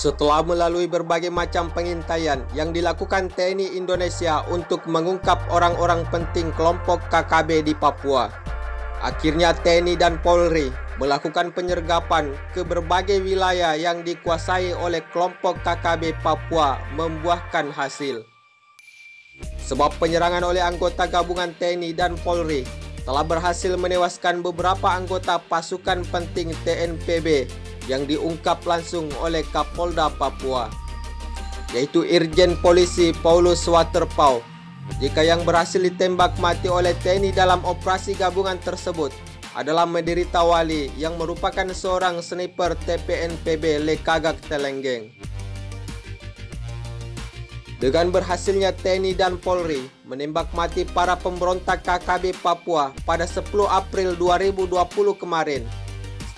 Setelah melalui berbagai macam pengintaian yang dilakukan TNI Indonesia untuk mengungkap orang-orang penting kelompok KKB di Papua, akhirnya TNI dan Polri melakukan penyergapan ke berbagai wilayah yang dikuasai oleh kelompok KKB Papua membuahkan hasil. Sebab penyerangan oleh anggota gabungan TNI dan Polri telah berhasil menewaskan beberapa anggota pasukan penting TNPB yang diungkap langsung oleh Kapolda Papua, yaitu Irjen Polisi Paulus Waterpauw. Jika yang berhasil ditembak mati oleh TNI dalam operasi gabungan tersebut adalah Menderita Wali yang merupakan seorang sniper TPNPB Lekagak Telenggeng. Dengan berhasilnya TNI dan Polri menembak mati para pemberontak KKB Papua pada 10 April 2020 kemarin,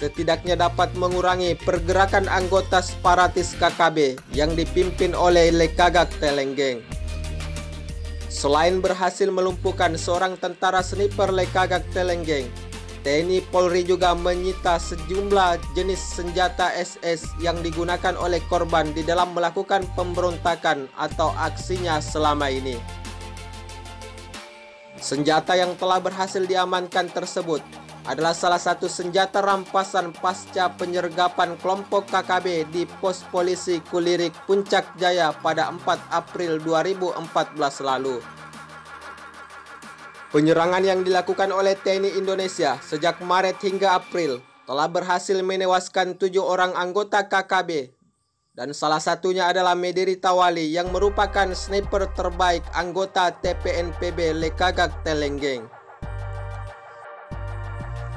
setidaknya dapat mengurangi pergerakan anggota separatis KKB yang dipimpin oleh Lekagak Telenggeng. Selain berhasil melumpuhkan seorang tentara sniper Lekagak Telenggeng, TNI Polri juga menyita sejumlah jenis senjata SS yang digunakan oleh korban di dalam melakukan pemberontakan atau aksinya selama ini. Senjata yang telah berhasil diamankan tersebut adalah salah satu senjata rampasan pasca penyergapan kelompok KKB di pos polisi Kulirik Puncak Jaya pada 4 April 2014 lalu. Penyerangan yang dilakukan oleh TNI Indonesia sejak Maret hingga April telah berhasil menewaskan 7 orang anggota KKB, dan salah satunya adalah Menderita Wali yang merupakan sniper terbaik anggota TPNPB Lekagak Telenggeng.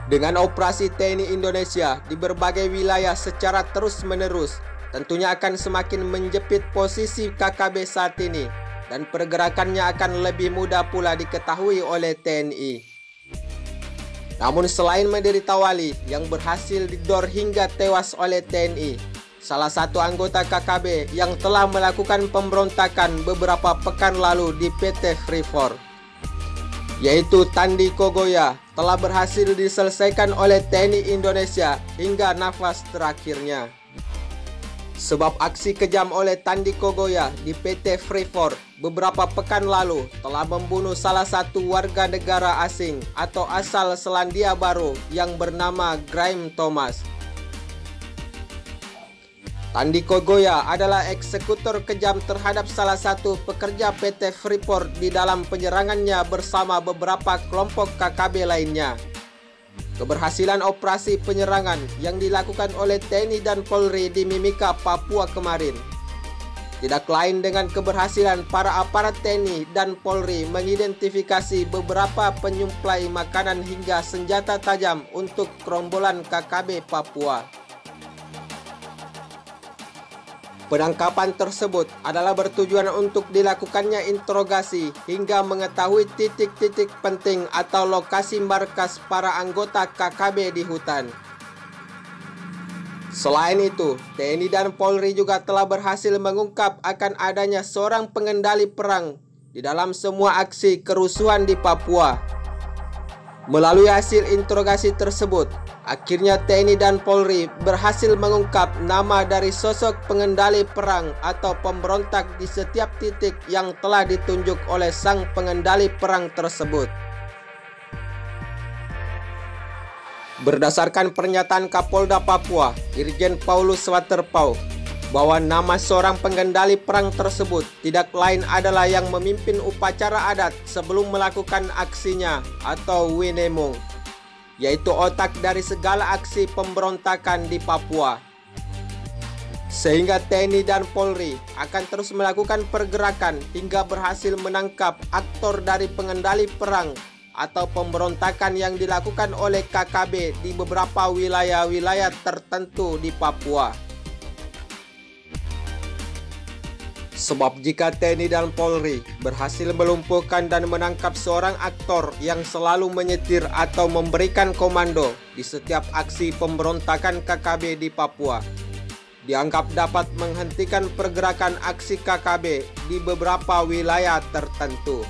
Dengan operasi TNI Indonesia di berbagai wilayah secara terus-menerus, tentunya akan semakin menjepit posisi KKB saat ini, dan pergerakannya akan lebih mudah pula diketahui oleh TNI. Namun selain Menderita Wali yang berhasil didor hingga tewas oleh TNI, salah satu anggota KKB yang telah melakukan pemberontakan beberapa pekan lalu di PT Freeport, yaitu Tandi Kogoya, telah berhasil diselesaikan oleh TNI Indonesia hingga nafas terakhirnya. Sebab aksi kejam oleh Tandi Kogoya di PT Freeport beberapa pekan lalu telah membunuh salah satu warga negara asing atau asal Selandia Baru yang bernama Graeme Thomas. Tandi Kogoya adalah eksekutor kejam terhadap salah satu pekerja PT Freeport di dalam penyerangannya bersama beberapa kelompok KKB lainnya. Keberhasilan operasi penyerangan yang dilakukan oleh TNI dan Polri di Mimika, Papua kemarin tidak lain dengan keberhasilan para aparat TNI dan Polri mengidentifikasi beberapa penyuplai makanan hingga senjata tajam untuk gerombolan KKB Papua. Penangkapan tersebut adalah bertujuan untuk dilakukannya interogasi hingga mengetahui titik-titik penting atau lokasi markas para anggota KKB di hutan. Selain itu, TNI dan Polri juga telah berhasil mengungkap akan adanya seorang pengendali perang di dalam semua aksi kerusuhan di Papua. Melalui hasil interogasi tersebut, akhirnya TNI dan Polri berhasil mengungkap nama dari sosok pengendali perang atau pemberontak di setiap titik yang telah ditunjuk oleh sang pengendali perang tersebut. Berdasarkan pernyataan Kapolda Papua, Irjen Paulus Waterpauw, bahwa nama seorang pengendali perang tersebut tidak lain adalah yang memimpin upacara adat sebelum melakukan aksinya atau Winemung, yaitu otak dari segala aksi pemberontakan di Papua. Sehingga TNI dan Polri akan terus melakukan pergerakan hingga berhasil menangkap aktor dari pengendali perang atau pemberontakan yang dilakukan oleh KKB di beberapa wilayah-wilayah tertentu di Papua. Sebab jika TNI dan Polri berhasil melumpuhkan dan menangkap seorang aktor yang selalu menyetir atau memberikan komando di setiap aksi pemberontakan KKB di Papua, dianggap dapat menghentikan pergerakan aksi KKB di beberapa wilayah tertentu.